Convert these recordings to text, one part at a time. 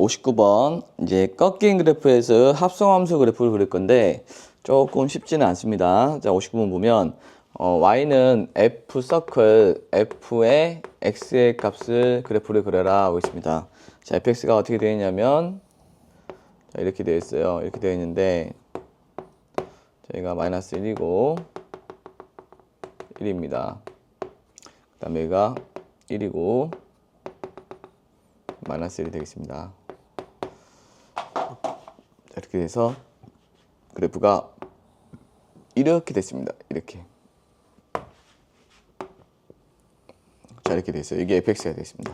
59번 이제 꺾인 그래프에서 합성함수 그래프를 그릴 건데 조금 쉽지는 않습니다. 자, 59번 보면 y는 f 서클 f의 x의 값을 그래프를 그려라 하고 있습니다. 자, fx가 어떻게 되어 있냐면 자, 이렇게 되어 있어요. 이렇게 되어 있는데 저희가 마이너스 1이고 1입니다. 그 다음에 여기가 1이고 마이너스 1이 되겠습니다. 이렇게 돼서 그래프가 이렇게 됐습니다. 이렇게. 자, 이렇게 됐어요. 이게 fx가 되겠습니다.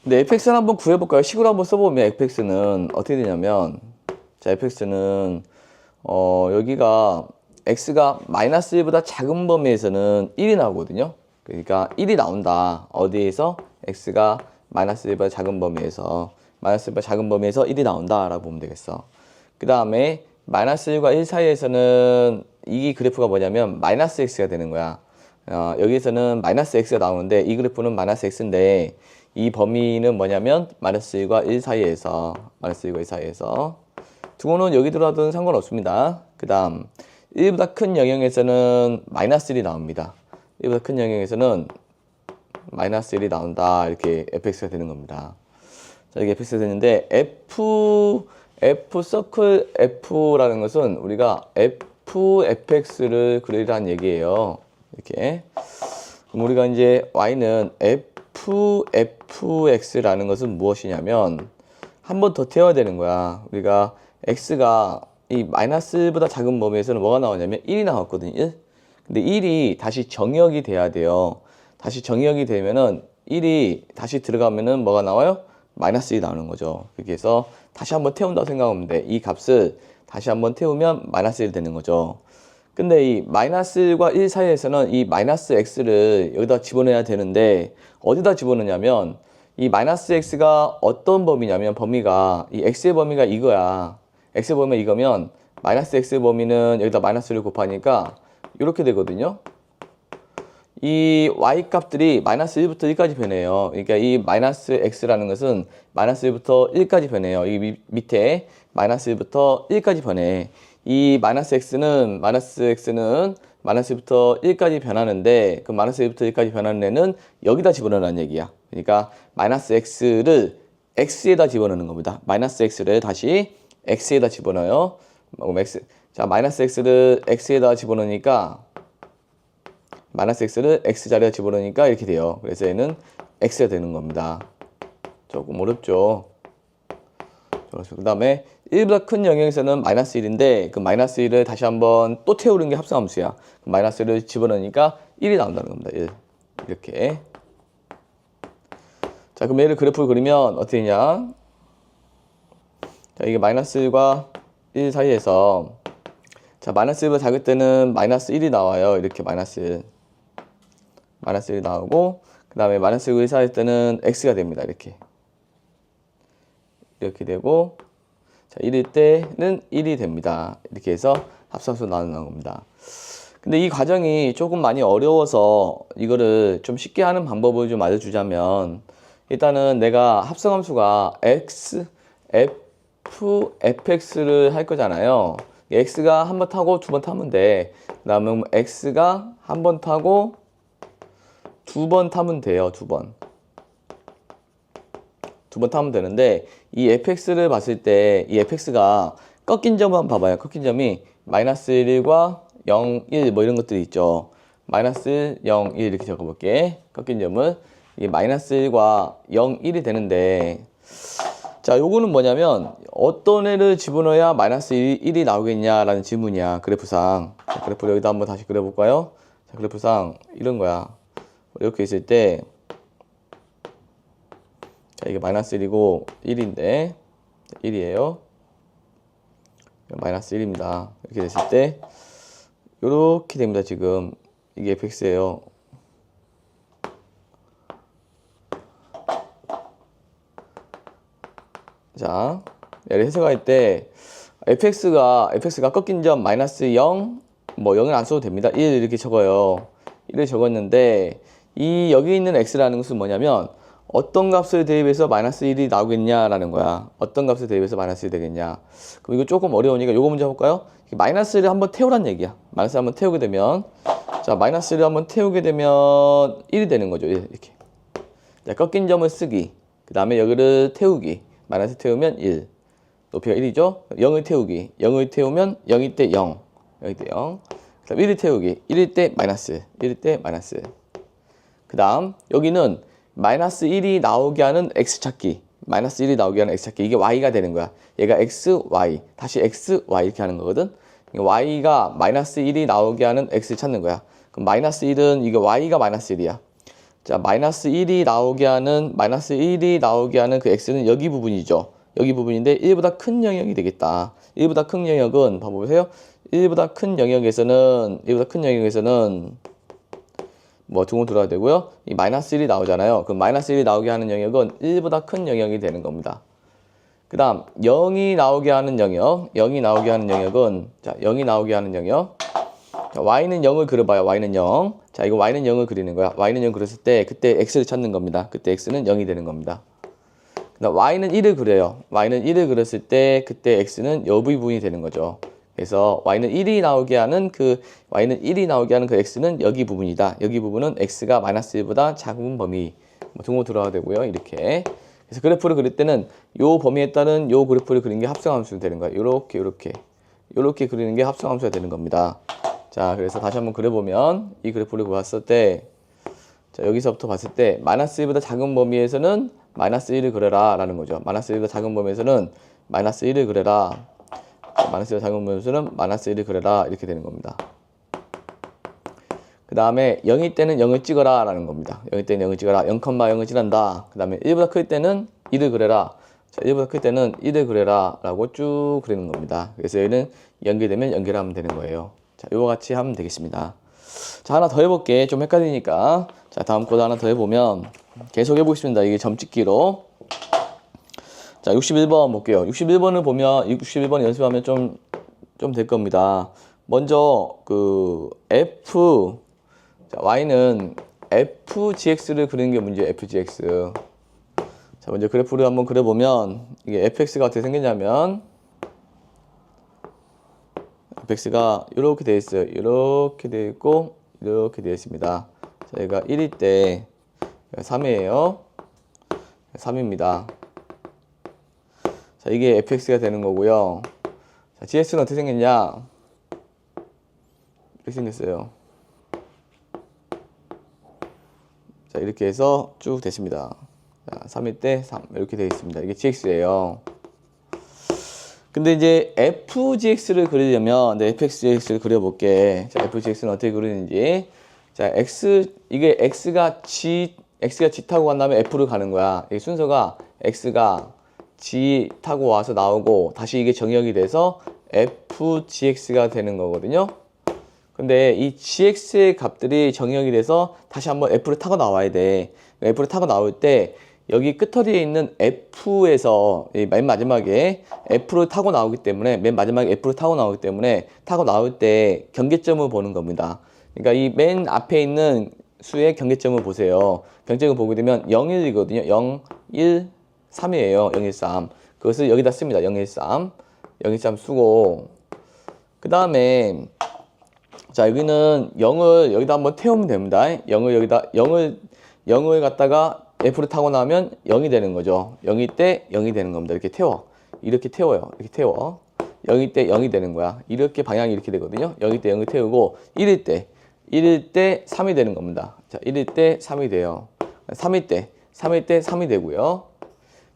근데 fx를 한번 구해볼까요? 식으로 한번 써보면 fx는 어떻게 되냐면 자, fx는 여기가 x가 마이너스 1보다 작은 범위에서는 1이 나오거든요. 그러니까 1이 나온다. 어디에서? x가 마이너스 1보다 작은 범위에서 마이너스 1보다 작은 범위에서 1이 나온다 라고 보면 되겠어. 그 다음에 마이너스 1과 1 사이에서는 이 그래프가 뭐냐면 마이너스 x가 되는 거야. 여기에서는 마이너스 x가 나오는데 이 그래프는 마이너스 x인데 이 범위는 뭐냐면 마이너스 1과 1 사이에서 마이너스 1과 1 사이에서 두고는 여기 들어와도 상관없습니다. 그 다음 1보다 큰 영역에서는 마이너스 1이 나옵니다. 1보다 큰 영역에서는 마이너스 1이 나온다. 이렇게 fx가 되는 겁니다. 자, 이게 fx가 되는데 f 서클 f라는 것은 우리가 fx를 그리라는 얘기예요. 이렇게. 그럼 우리가 이제 y는 fx라는 것은 무엇이냐면 한 번 더 태워야 되는 거야. 우리가 x가 이 마이너스 1보다 작은 범위에서는 뭐가 나오냐면 1이 나왔거든요. 1. 근데 1이 다시 정역이 돼야 돼요. 다시 정역이 되면은 1이 다시 들어가면은 뭐가 나와요? 마이너스 1이 나오는 거죠. 그렇게 해서 다시 한번 태운다고 생각하면 돼. 이 값을 다시 한번 태우면 마이너스 1 되는 거죠. 근데 이 마이너스 1과 1 사이에서는 이 마이너스 x를 여기다 집어넣어야 되는데 어디다 집어넣냐면 이 마이너스 x가 어떤 범위냐면 범위가 이 x의 범위가 이거야. x의 범위가 이거면 마이너스 x의 범위는 여기다 마이너스를 곱하니까 이렇게 되거든요. 이 y 값들이 마이너스 1부터 1까지 변해요. 그러니까 이 마이너스 x라는 것은 마이너스 1부터 1까지 변해요. 이 밑에 마이너스 1부터 1까지 변해. 이 마이너스 x는 마이너스 1부터 1까지 변하는데 그 마이너스 1부터 1까지 변하는 애는 여기다 집어넣으라는 얘기야. 그러니까 마이너스 x를 x에다 집어넣는 겁니다. 마이너스 x를 다시 x에다 집어넣어요. 자, 마이너스 x를 x에다 집어넣으니까 마이너스 x를 x 자리에 집어넣으니까 이렇게 돼요. 그래서 얘는 x가 되는 겁니다. 조금 어렵죠. 그 다음에 1보다 큰 영역에서는 마이너스 1인데 그 마이너스 1을 다시 한번 또 태우는 게 합성함수야. 그 마이너스 1을 집어넣으니까 1이 나온다는 겁니다. 1. 이렇게. 자, 그럼 얘를 그래프를 그리면 어떻게 되냐? 자, 이게 마이너스 1과 1 사이에서 자, 마이너스 1보다 작을 때는 마이너스 1이 나와요. 이렇게 마이너스 1. 마이너스 1이 나오고 그 다음에 마이너스 1과 1 사이일 때는 x가 됩니다. 이렇게. 이렇게 되고 자, 1일 때는 1이 됩니다. 이렇게 해서 합성함수 나오는 겁니다. 근데 이 과정이 조금 많이 어려워서 이거를 좀 쉽게 하는 방법을 좀 알려주자면 일단은 내가 합성함수가 fx를 할 거잖아요. x가 한 번 타고 두 번 타면 돼. 그 다음에 x가 한 번 타고 두 번 타면 돼요. 두 번 타면 되는데 이 fx를 봤을 때 이 fx가 꺾인 점을 한번 봐봐요. 꺾인 점이 마이너스 1과 0, 1 뭐 이런 것들이 있죠. 마이너스 0, 1 이렇게 적어볼게. 꺾인 점은 이 마이너스 1과 0, 1이 되는데 자, 요거는 뭐냐면 어떤 애를 집어넣어야 마이너스 1이 나오겠냐라는 질문이야. 그래프상. 자, 그래프를 여기다 한번 다시 그려볼까요? 자, 그래프상 이런 거야. 이렇게 있을 때 자, 이게 마이너스 1이고 1인데 1이에요. 마이너스 1입니다. 이렇게 됐을 때 이렇게 됩니다. 지금 이게 fx예요. 자, 얘를 해석할 때 fx가 꺾인 점 마이너스 0, 뭐 0은 안 써도 됩니다. 1 이렇게 적어요. 1을 적었는데 이 여기 있는 x라는 것은 뭐냐면 어떤 값을 대입해서 마이너스 1이 나오겠냐라는 거야. 어떤 값을 대입해서 마이너스 1이 되겠냐. 그럼 이거 조금 어려우니까 요거 문제 해볼까요? 마이너스 1을 한번 태우란 얘기야. 마이너스 1을 한번 태우게 되면, 자, 마이너스 1을 한번 태우게 되면 1이 되는 거죠. 이렇게. 자, 꺾인 점을 쓰기. 그 다음에 여기를 태우기. 마이너스 태우면 1. 높이가 1이죠? 0을 태우기. 0을 태우면 0일 때 0. 0일 때 0. 그 다음 1을 태우기. 1일 때 마이너스. 1일 때 마이너스. 그 다음 여기는 마이너스 1이 나오게 하는 x 찾기. 마이너스 1이 나오게 하는 x 찾기. 이게 y가 되는 거야. 얘가 x, y. 다시 x, y 이렇게 하는 거거든. y가 마이너스 1이 나오게 하는 x를 찾는 거야. 그럼 마이너스 1은 이게 y가 마이너스 1이야. 자, 마이너스 1이 나오게 하는 그 x는 여기 부분이죠. 여기 부분인데 1보다 큰 영역이 되겠다. 1보다 큰 영역은 봐보세요. 1보다 큰 영역에서는 뭐 두고 들어야 되고요. 이 마이너스 1이 나오잖아요. 그럼 마이너스 1이 나오게 하는 영역은 1보다 큰 영역이 되는 겁니다. 그 다음 0이 나오게 하는 영역은 자, 0이 나오게 하는 영역. 자, y는 0을 그려봐요. y는 0. 자, 이거 y는 0을 그리는 거야. y는 0 그렸을 때 그때 x를 찾는 겁니다. 그때 x는 0이 되는 겁니다. 그다음 y는 1을 그려요. y는 1을 그렸을 때 그때 x는 요 부분이 되는 거죠. 그래서 y는 1이 나오게 하는 그 x는 여기 부분이다. 여기 부분은 x가 마이너스 1보다 작은 범위. 뭐 등호 들어야 되고요. 이렇게. 그래서 그래프를 그릴 때는 요 범위에 따른 요 그래프를 그리는 게 합성함수가 되는 거예요. 요렇게 그리는 게 합성함수가 되는 겁니다. 자, 그래서 다시 한번 그려보면 이 그래프를 보았을 때, 자, 여기서부터 봤을 때 마이너스 1보다 작은 범위에서는 마이너스 1을 그려라 라는 거죠. 마이너스 1보다 작은 범위에서는 마이너스 1을 그려라. 마이너스 1보다 작은 범위에서는 마이너스 1을 그려라. 이렇게 되는 겁니다. 그 다음에 0일 때는 0을 찍어라 라는 겁니다. 0일 때는 0을 찍어라. 0,0을 찌른다. 그 다음에 1보다 클 때는 1을 그려라. 자, 1보다 클 때는 1을 그려라 라고 쭉 그리는 겁니다. 그래서 얘는 연결되면 연결하면 되는 거예요. 자, 요거 같이 하면 되겠습니다. 자, 하나 더 해볼게. 좀 헷갈리니까. 자, 다음 코드 하나 더 해보면 계속 해보겠습니다. 이게 점찍기로. 자, 61번 볼게요. 61번을 보면 61번 연습하면 좀 될 겁니다. 먼저 그 자, y는 fgx를 그리는 게 문제예요. fgx. 자, 먼저 그래프를 한번 그려보면 이게 fx가 어떻게 생겼냐면 fx가 이렇게 되어 있어요. 이렇게 되어 있고 이렇게 되어 있습니다. 자, 얘가 1일 때 3이에요. 3입니다. 자, 이게 fx가 되는 거고요. 자, gx는 어떻게 생겼냐? 이렇게 생겼어요. 자, 이렇게 해서 쭉 됐습니다. 자, 3일 때 3 이렇게 되어 있습니다. 이게 gx예요. 근데 이제 fgx를 그리려면 fxgx를 그려볼게. 자, fgx는 어떻게 그리는지. 자, 이게 x가 g 타고 간 다음에 f를 가는 거야. 이 순서가 x가 g 타고 와서 나오고 다시 이게 정역이 돼서 fgx가 되는 거거든요. 근데 이 gx의 값들이 정역이 돼서 다시 한번 f를 타고 나와야 돼. f를 타고 나올 때 여기 끝터리에 있는 f에서 맨 마지막에 f를 타고 나오기 때문에 타고 나올 때 경계점을 보는 겁니다. 그러니까 이 맨 앞에 있는 수의 경계점을 보세요. 경계점을 보게 되면 0,1이거든요. 0, 1, 3이에요. 0, 1, 3. 그것을 여기다 씁니다. 0, 1, 3. 0, 1, 3 쓰고 그 다음에 자, 여기는 0을 여기다 한번 태우면 됩니다. 0을 갖다가 f를 타고 나면 0이 되는 거죠. 0일 때 0이 되는 겁니다. 이렇게 태워요. 이렇게 태워. 0일 때 0이 되는 거야. 이렇게 방향이 이렇게 되거든요. 0일 때 0을 태우고 1일 때 3이 되는 겁니다. 자, 1일 때 3이 돼요. 3일 때 3이 되고요.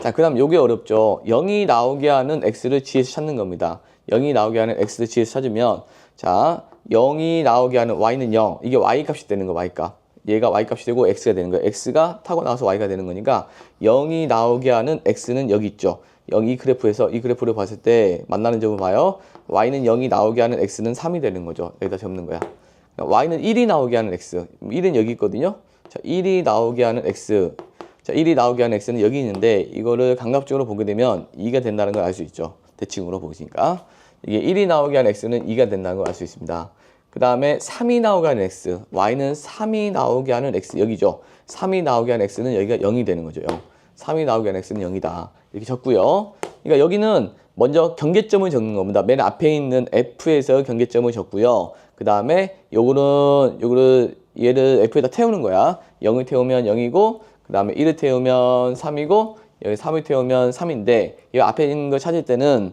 자, 그 다음 요게 어렵죠. 0이 나오게 하는 x를 g에서 찾는 겁니다. 0이 나오게 하는 x를 g에서 찾으면 자, 0이 나오게 하는 y는 0. 이게 y 값이 되는 거, y 값. 얘가 y 값이 되고 x가 되는 거예요. x가 타고 나와서 y가 되는 거니까 0이 나오게 하는 x는 여기 있죠. 이 그래프를 봤을 때 만나는 점을 봐요. y는 0이 나오게 하는 x는 3이 되는 거죠. 여기다 적는 거야. y는 1이 나오게 하는 x. 1은 여기 있거든요. 자, 1이 나오게 하는 x. 자, 1이 나오게 하는 x는 여기 있는데 이거를 감각적으로 보게 되면 2가 된다는 걸 알 수 있죠. 대칭으로 보시니까. 이게 1이 나오게 하는 x는 2가 된다는 걸 알 수 있습니다. 그 다음에 3이 나오게 하는 x, y는 3이 나오게 하는 x, 여기죠. 3이 나오게 하는 x는 여기가 0이 되는 거죠. 0. 3이 나오게 하는 x는 0이다. 이렇게 적고요. 그러니까 여기는 먼저 경계점을 적는 겁니다. 맨 앞에 있는 f에서 경계점을 적고요. 그 다음에 요거를 얘를 f에다 태우는 거야. 0을 태우면 0이고, 그 다음에 1을 태우면 3이고, 여기 3을 태우면 3인데, 이 앞에 있는 거 찾을 때는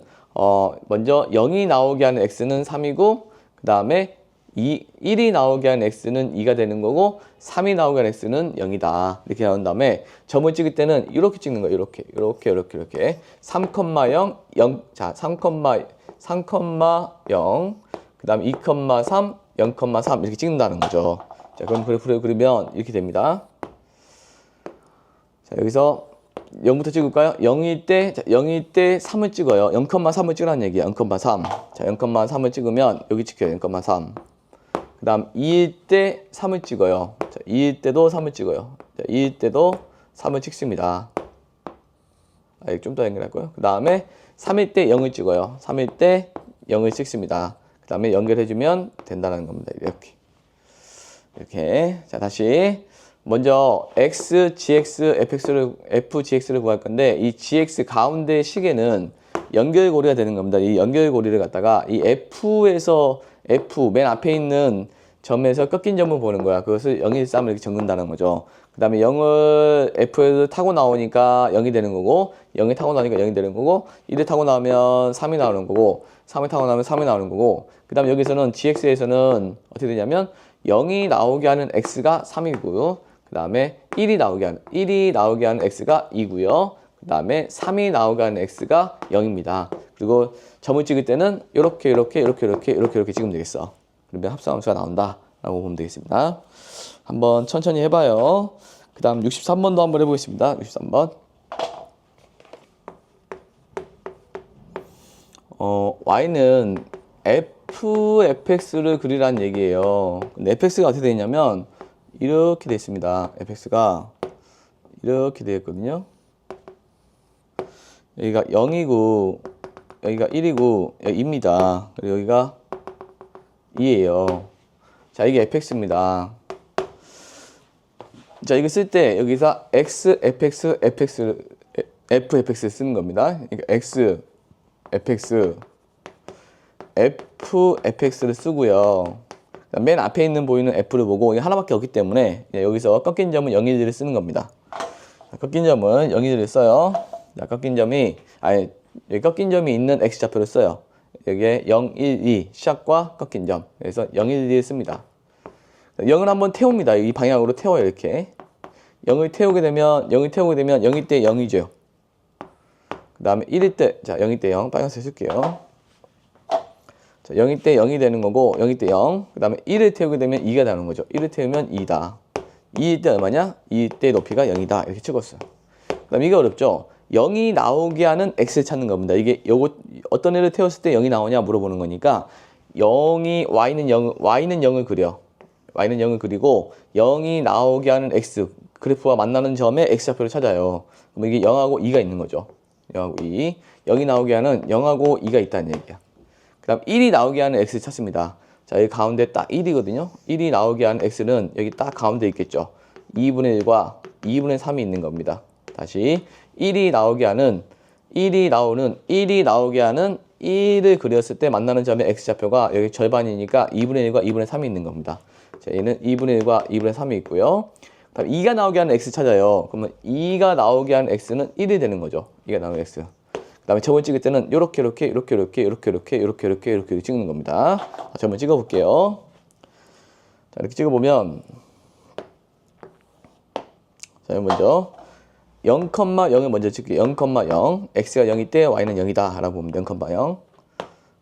먼저 0이 나오게 하는 x는 3이고, 그 다음에 1이 나오게 하는 x는 2가 되는 거고 3이 나오게 하는 x는 0이다. 이렇게 나온 다음에 점을 찍을 때는 이렇게 찍는 거예요. 이렇게 3,0, 0. 자, 3,0, 그 다음에 2,3, 0,3 이렇게 찍는다는 거죠. 자, 그럼 그래프를 그리면 이렇게 됩니다. 자, 여기서 0부터 찍을까요? 0일 때 3을 찍어요. 0,3을 찍으라는 얘기야. 0,3. 자, 0,3을 찍으면 여기 찍혀요. 0,3. 그 다음 2일 때 3을 찍어요. 자, 2일 때도 3을 찍어요. 자, 2일 때도 3을 찍습니다. 좀 더 연결할까요? 그 다음에 3일 때 0을 찍어요. 3일 때 0을 찍습니다. 그 다음에 연결해주면 된다는 겁니다. 이렇게. 자, 다시. 먼저 x, gx, fgx를 구할 건데 이 gx 가운데 식에는 연결고리가 되는 겁니다. 이 연결고리를 갖다가 이 f에서 맨 앞에 있는 점에서 꺾인 점을 보는 거야. 그것을 0, 1, 3을 이렇게 적는다는 거죠. 그 다음에 0을 f에서 타고 나오니까 0이 되는 거고 0이 타고 나오니까 0이 되는 거고 1을 타고 나오면 3이 나오는 거고 3을 타고 나오면 3이 나오는 거고 그 다음에 여기서는 gx에서는 어떻게 되냐면 0이 나오게 하는 x가 3이고요. 그 다음에 1이 나오게 하는 x가 2고요. 그 다음에 3이 나오게 하는 x가 0입니다. 그리고 점을 찍을 때는 이렇게 찍으면 되겠어. 그러면 합성함수가 나온다 라고 보면 되겠습니다. 한번 천천히 해봐요. 그 다음 63번도 한번 해보겠습니다. 63번. y는 fx를 그리라는 얘기예요. 근데 fx가 어떻게 되어 있냐면 이렇게 되어 있습니다. fx가 이렇게 되어 있거든요. 여기가 0이고 여기가 1이고 여기 2입니다. 그리고 여기가 2예요. 자, 이게 fx입니다. 자, 이거 쓸 때 여기서 x, fx를 쓰는 겁니다. 그러니까 x, fx를 쓰고요. 맨 앞에 있는 보이는 f를 보고 이게 하나밖에 없기 때문에 여기서 꺾인 점은 0, 1을 쓰는 겁니다. 꺾인 점은 0, 1을 써요. 자, 여기 꺾인 점이 있는 x좌표를 써요. 여기에 0, 1, 2 시작과 꺾인 점. 그래서 0, 1, 2를 씁니다. 0을 한번 태웁니다. 이 방향으로 태워요. 이렇게 0을 태우게 되면 0일 때 0이죠. 그 다음에 1일 때, 자, 0일 때 0 빨간색 쓸게요. 자, 0일 때 0이 되는 거고 0일 때 0. 그 다음에 1을 태우게 되면 2가 되는 거죠. 1을 태우면 2다. 2일 때 얼마냐? 2일 때 높이가 0이다. 이렇게 찍었어요. 그 다음에 이게 어렵죠? 0이 나오게 하는 x를 찾는 겁니다. 이게 어떤 애를 태웠을 때 0이 나오냐 물어보는 거니까 y는 0을 그려. y는 0을 그리고 0이 나오게 하는 x 그래프와 만나는 점에 x좌표를 찾아요. 그럼 이게 0하고 2가 있는 거죠. 0하고 2. 0이 나오게 하는 0하고 2가 있다는 얘기야. 그 다음 1이 나오게 하는 x를 찾습니다. 자, 여기 가운데 딱 1이거든요. 1이 나오게 하는 x는 여기 딱 가운데 있겠죠. 2분의 1과 2분의 3이 있는 겁니다. 다시 1이 나오게 하는 1을 그렸을 때 만나는 점의 x좌표가 여기 절반이니까 2분의 1과 2분의 3이 있는 겁니다. 자, 얘는 2분의 1과 2분의 3이 있고요. 다음 2가 나오게 하는 x 찾아요. 그러면 2가 나오게 하는 x는 1이 되는 거죠. 2가 나오는 x. 그 다음에 점을 찍을 때는 이렇게 찍는 겁니다. 점을 찍어 볼게요. 자, 이렇게 찍어 보면 자, 먼저 0,0을 먼저 찍게요. 0,0 x가 0일 때 y는 0이다 라고 보면 0,0.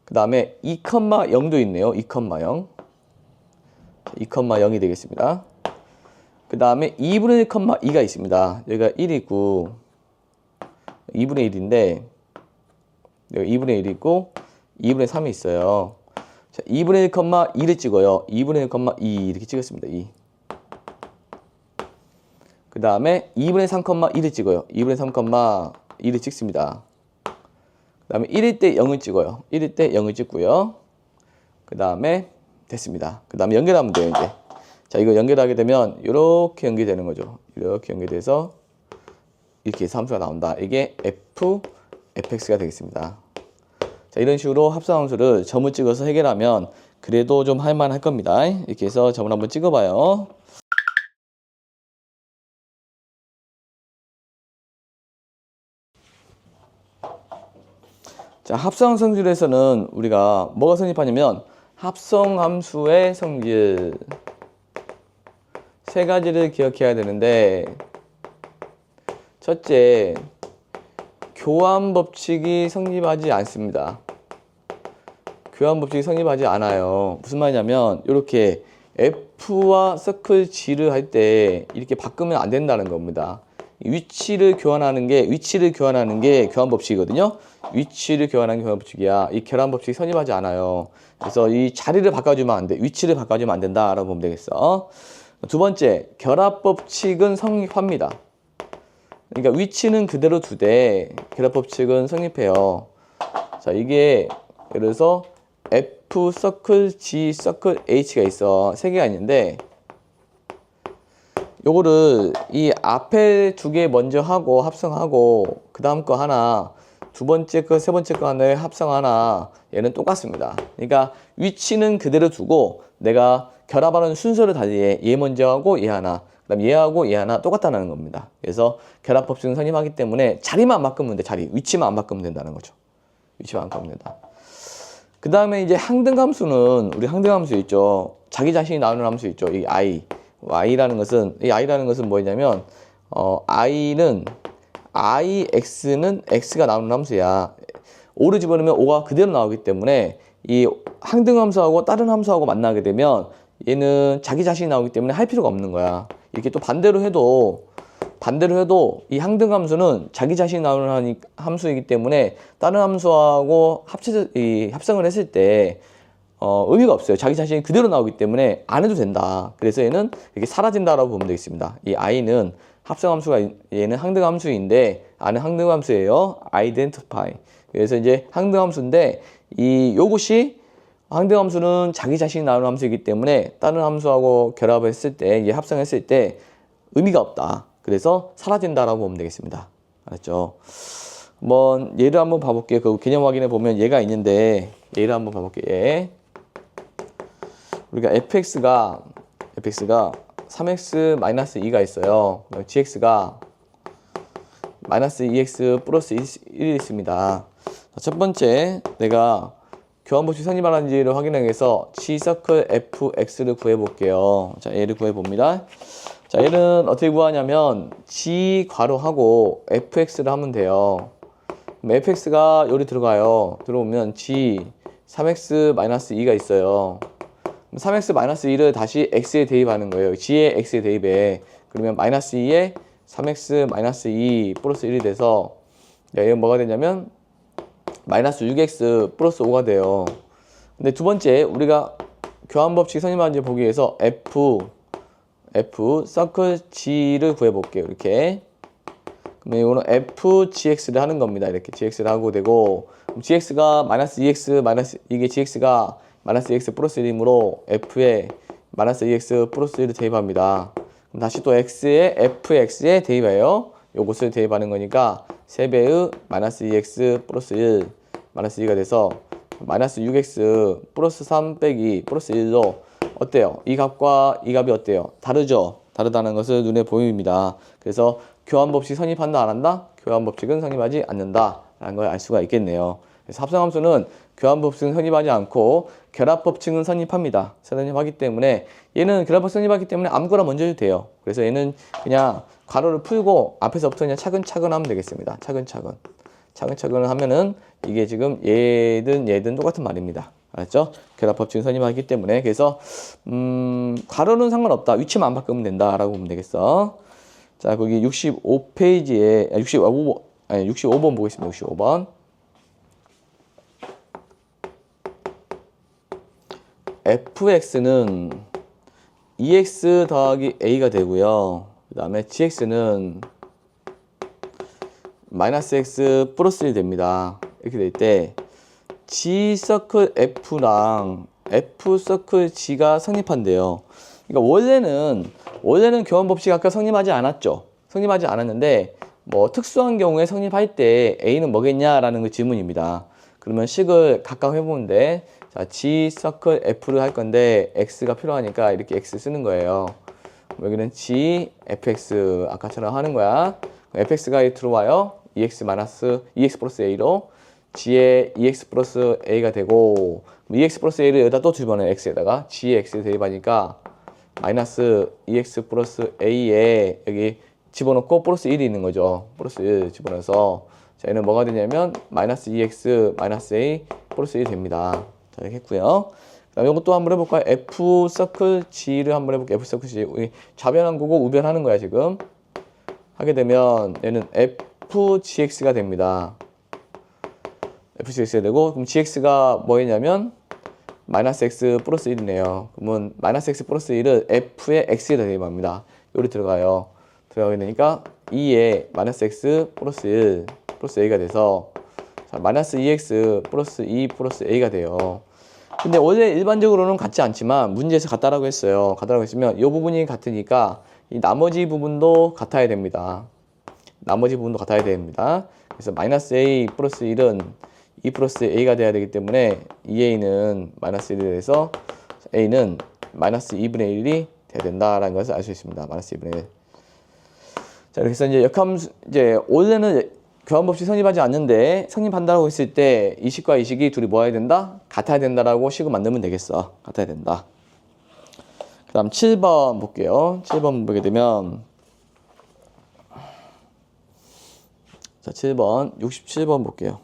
그 다음에 2,0도 있네요. 2,0이 되겠습니다. 그 다음에 2분의 1,2가 있습니다. 여기가 1이고 2분의 1인데 여기 2분의 1이고 2분의 3이 있어요. 자, 2분의 1,2를 찍어요. 2분의 1,2 이렇게 찍었습니다. 2. 그 다음에 2분의 3,2를 찍어요. 2분의 3,2를 찍습니다. 그 다음에 1일 때 0을 찍어요. 1일 때 0을 찍고요. 그 다음에 됐습니다. 그 다음에 연결하면 돼요, 이제. 자, 이거 연결하게 되면 이렇게 연결되는 거죠. 이렇게 연결돼서 이렇게 해서 함수가 나온다. 이게 fx가 되겠습니다. 자, 이런 식으로 합성함수를 점을 찍어서 해결하면 그래도 좀 할만할 겁니다. 이렇게 해서 점을 한번 찍어봐요. 자, 합성 성질에서는 우리가 뭐가 성립하냐면 합성함수의 성질 세 가지를 기억해야 되는데, 첫째, 교환 법칙이 성립하지 않습니다. 교환 법칙이 성립하지 않아요. 무슨 말이냐면 이렇게 F와 서클 G를 할 때 이렇게 바꾸면 안 된다는 겁니다. 위치를 교환하는 게 교환 법칙이거든요. 위치를 교환하는 게 교환 법칙이야. 이 교환 법칙이 성립하지 않아요. 그래서 이 자리를 바꿔주면 안 돼. 위치를 바꿔주면 안 된다라고 보면 되겠어. 두 번째, 결합 법칙은 성립합니다. 그러니까 위치는 그대로 두되 결합 법칙은 성립해요. 자, 이게 예를 들어서 F 서클 G 서클 H가 있어. 세 개가 있는데 요거를 이 앞에 두 개 먼저 하고 합성하고 그 다음 거 하나, 두 번째 거, 세 번째 거 하나에 합성 하나, 얘는 똑같습니다. 그러니까 위치는 그대로 두고 내가 결합하는 순서를 달리해. 얘 먼저 하고 얘 하나, 그 다음 얘하고 얘 하나 똑같다는 겁니다. 그래서 결합 법칙은 성립하기 때문에 자리만 안 바꾸면 돼. 자리, 위치만 안 바꾸면 된다는 거죠. 위치만 안 바꾸면 된다. 그 다음에 이제 항등함수는, 우리 항등함수 있죠. 자기 자신이 나오는 함수 있죠. 이 i. i라는 것은 뭐냐면 i는 x가 나오는 함수야. 5를 집어넣으면 5가 그대로 나오기 때문에 이 항등함수하고 다른 함수하고 만나게 되면 얘는 자기 자신이 나오기 때문에 할 필요가 없는 거야. 이렇게 또 반대로 해도 이 항등함수는 자기 자신이 나오는 함수이기 때문에 다른 함수하고 합성을 했을 때 의미가 없어요. 자기 자신이 그대로 나오기 때문에 안 해도 된다. 그래서 얘는 이렇게 사라진다라고 보면 되겠습니다. 이 i는 합성함수가, 얘는 항등함수인데 아는 항등함수예요. identify. 그래서 이제 항등함수인데 요것이 항등함수는 자기 자신이 나오는 함수이기 때문에 다른 함수하고 결합을 했을 때, 이게 합성했을 때 의미가 없다. 그래서 사라진다라고 보면 되겠습니다. 알았죠? 한번 얘를 한번 봐볼게요. 그 개념 확인해 보면 얘가 있는데 얘를 한번 봐볼게요. 얘. 우리가 fx가 3x-2가 있어요. gx가 마이너스 2x 플러스 1이 있습니다. 첫 번째, 내가 교환법칙 성립하는지를 확인하기 위해서 G서클 fx를 구해볼게요. 자, 얘를 구해봅니다. 자, 얘는 어떻게 구하냐면 G 괄호하고 fx를 하면 돼요. 그럼 fx가 여기 들어오면 G 3x-2가 있어요. 3x-2를 다시 x에 대입하는 거예요. g의 x에 대입해. 그러면 마이너스 2에 3x-2 플러스 1이 돼서, 얘는 뭐가 되냐면 마이너스 6x 플러스 5가 돼요. 근데 두 번째, 우리가 교환법칙 성립하는지 보기 위해서 f 서클 g를 구해볼게요. 이렇게. 그러면 이거는 fgx를 하는 겁니다. 이렇게 gx를 하고 되고, 그럼 gx가 마이너스 2x 이게 gx가 마이너스 2x 플러스 1이므로 f에 마이너스 2x 플러스 1을 대입합니다. 그럼 다시 또 fx에 대입해요. 요것을 대입하는 거니까 3배의 마이너스 2x 플러스 1 마이너스 2가 돼서 마이너스 6x 플러스 3 빼기 플러스 1로 어때요? 이 값과 이 값이 어때요? 다르죠? 다르다는 것을 눈에 보입니다. 그래서 교환법칙 성립한다 안 한다? 교환법칙은 성립하지 않는다 라는 걸 알 수가 있겠네요. 그래서 합성함수는 교환법칙은 성립하지 않고 결합법칙은 성립합니다. 성립하기 때문에 얘는 결합법칙 성립하기 때문에 아무거나 먼저 해도 돼요. 그래서 얘는 그냥 괄호를 풀고 앞에서부터 그냥 차근차근 하면 되겠습니다. 차근차근 하면은 이게 지금 얘든 똑같은 말입니다. 알았죠? 결합법칙은 성립하기 때문에. 그래서 괄호는 상관없다. 위치만 안 바꾸면 된다라고 보면 되겠어. 자, 거기 65페이지에 65번 보겠습니다. 65번. fx는 2x 더하기 a가 되고요. 그 다음에 gx는 마이너스 x 플러스 1이 됩니다. 이렇게 될 때 g 서클 f랑 F 서클 G가 성립한대요. 그러니까 원래는 교환 법칙 아까 성립하지 않았죠. 성립하지 않았는데 뭐 특수한 경우에 성립할 때 A는 뭐겠냐라는 그 질문입니다. 그러면 식을 각각 해보는데 자 G 서클 F를 할 건데 X가 필요하니까 이렇게 X 쓰는 거예요. 여기는 G fx 아까처럼 하는 거야. fx가 들어와요. EX 플러스 A로 G의 EX 플러스 A가 되고 EX 플러스 A를 여기다 또 집어넣어요. X에다가 G의 X 대입하니까 마이너스 EX 플러스 A에 여기 집어넣고 플러스 1이 있는 거죠. 플러스 1 집어넣어서 자 얘는 뭐가 되냐면 마이너스 EX 마이너스 A 플러스 1이 됩니다. 자 이렇게 했고요. 자, 이것도 한번 해볼까요? F 서클 G를 한번 해볼게요. F 서클 G. 좌변한 거고 우변하는 거야 지금. 하게 되면 얘는 FGX가 됩니다. FGX가 되고 그럼 GX가 뭐였냐면 마이너스 X 플러스 1이네요. 그러면 마이너스 X 플러스 1은 F의 X에다 대입합니다. 여기 들어가요. 들어가게 되니까 2에 마이너스 X 플러스 1 플러스 A가 돼서 자, 마이너스 2X 플러스 2 플러스 A가 돼요. 근데 원래 일반적으로는 같지 않지만 문제에서 같다라고 했어요. 같다라고 했으면 이 부분이 같으니까 이 나머지 부분도 같아야 됩니다. 나머지 부분도 같아야 됩니다. 그래서 마이너스 A 플러스 1은 2 플러스 A가 돼야 되기 때문에 2A는 마이너스 1이 돼서 A는 마이너스 2분의 1이 돼야 된다라는 것을 알 수 있습니다. 마이너스 2분의 1. 자, 그래서 이제 역함수, 이제 원래는 교환법칙 성립하지 않는데 성립한다고 했을 때 이 식과 이 식이 둘이 뭐 해야 된다? 같아야 된다라고 식을 만들면 되겠어. 같아야 된다. 그 다음 7번 볼게요. 7번 보게 되면 자 7번 67번 볼게요.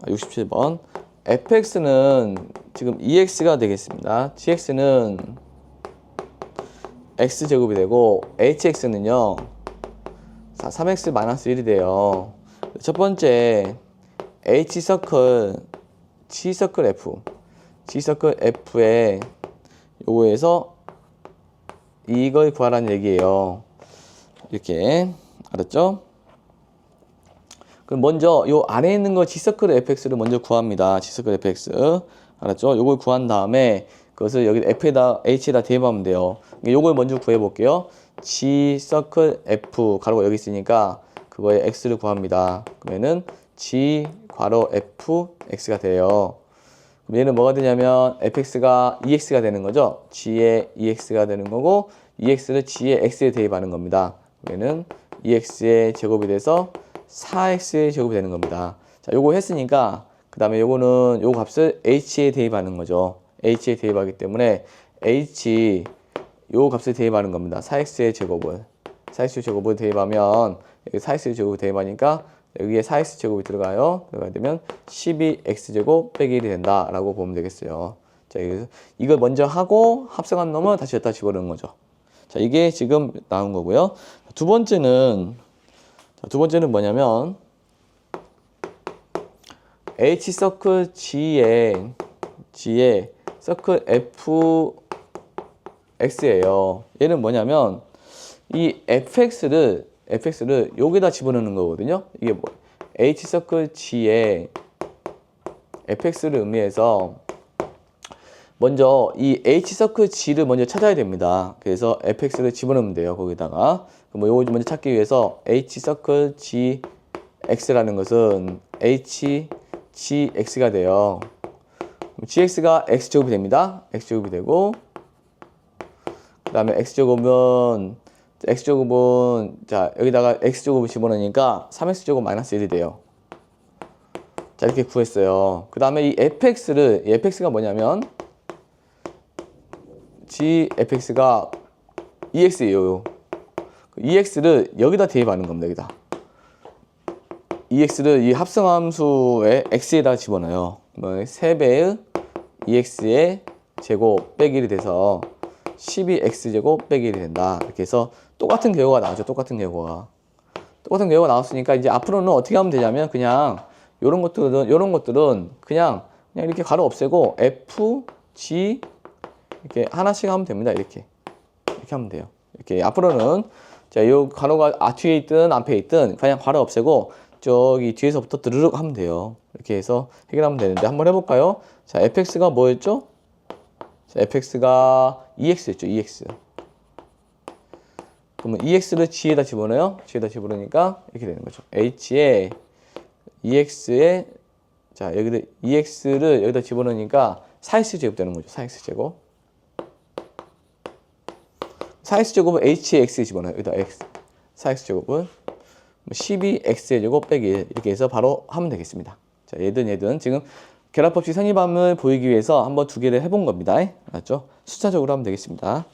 67번 fx는 지금 2x가 되겠습니다. gx는 x제곱이 되고 hx는요 3x 마이너스 1이 돼요. 첫 번째 h 서클 g 서클 f g 서클 f에 요거에서 이걸 구하라는 얘기예요. 이렇게 알았죠? 그럼 먼저 요 안에 있는 거 g 서클 fx를 먼저 구합니다. g 서클 fx 알았죠? 요걸 구한 다음에 그것을 여기 f에다 h에다 대입하면 돼요. 요걸 먼저 구해 볼게요. g 서클 f 가로가 여기 있으니까 그거에 x를 구합니다. 그러면은 g 괄호 f x가 돼요. 그럼 얘는 뭐가 되냐면 fx가 2x가 되는 거죠. g의 2x가 되는 거고 2x를 g의 x에 대입하는 겁니다. 그러면은 2x의 제곱이 돼서 4x의 제곱이 되는 겁니다. 자, 요거 했으니까 그 다음에 요거는 요 값을 h에 대입하는 거죠. h에 대입하기 때문에 h 요 값을 대입하는 겁니다. 4x의 제곱을 4x 제곱을 대입하면 여기 4x 제곱을 대입하니까 여기에 4x 제곱이 들어가요. 들어가게 되면 12x 제곱 빼기 1이 된다라고 보면 되겠어요. 자, 이걸 먼저 하고 합성한 놈을 다시 여기다 집어넣는 거죠. 자, 이게 지금 나온 거고요. 두 번째는 뭐냐면 h 서클 g의 서클 fx예요. 얘는 뭐냐면 이 fx를 여기다 집어넣는 거거든요. 이게 뭐 h 서클 g의 fx를 의미해서 먼저 이 h 서클 g를 먼저 찾아야 됩니다. 그래서 fx를 집어넣으면 돼요. 거기다가 뭐 요거 먼저 찾기 위해서 h 서클 g x라는 것은 h g x가 돼요. gx가 x제곱이 됩니다. x제곱이 되고 그 다음에 x제곱은 자 여기다가 x제곱을 집어넣으니까 3x제곱 마이너스 1이 돼요. 자 이렇게 구했어요. 그 다음에 이 fx가 뭐냐면 gfx가 2x예요. 2x를 여기다 대입하는 겁니다. 여기다. 2x를 이 합성함수의 x에다 집어넣어요. 3배의 2x의 제곱 빼기 1이 돼서 12x제곱 빼기 1이 된다. 이렇게 해서 똑같은 결과가 나오죠. 똑같은 결과가 나왔으니까 이제 앞으로는 어떻게 하면 되냐면 그냥 요런 것들은 그냥 이렇게 가로 없애고 f, g 이렇게 하나씩 하면 됩니다. 이렇게 하면 돼요. 이렇게 앞으로는 자, 요 가로가 뒤에 있든 앞에 있든 그냥 가로 없애고 저기 뒤에서부터 드르륵 하면 돼요. 이렇게 해서 해결하면 되는데 한번 해볼까요? 자, fx가 뭐였죠? 자, fx가 2x였죠. 2x. 그러면 2x를 g에다 집어넣어요. g에다 집어넣으니까 이렇게 되는 거죠. h에 2x에 자, 여기다 2x를 여기다 집어넣으니까 4x제곱 되는 거죠. 4x제곱. 4x제곱은 h에 x 집어넣어요. 여기다 x. 4x제곱은 12x의 제곱 빼기 1 이렇게 해서 바로 하면 되겠습니다. 자, 얘든 지금 결합법칙 선입함을 보이기 위해서 한번 두 개를 해본 겁니다. 알았죠? 숫자적으로 하면 되겠습니다.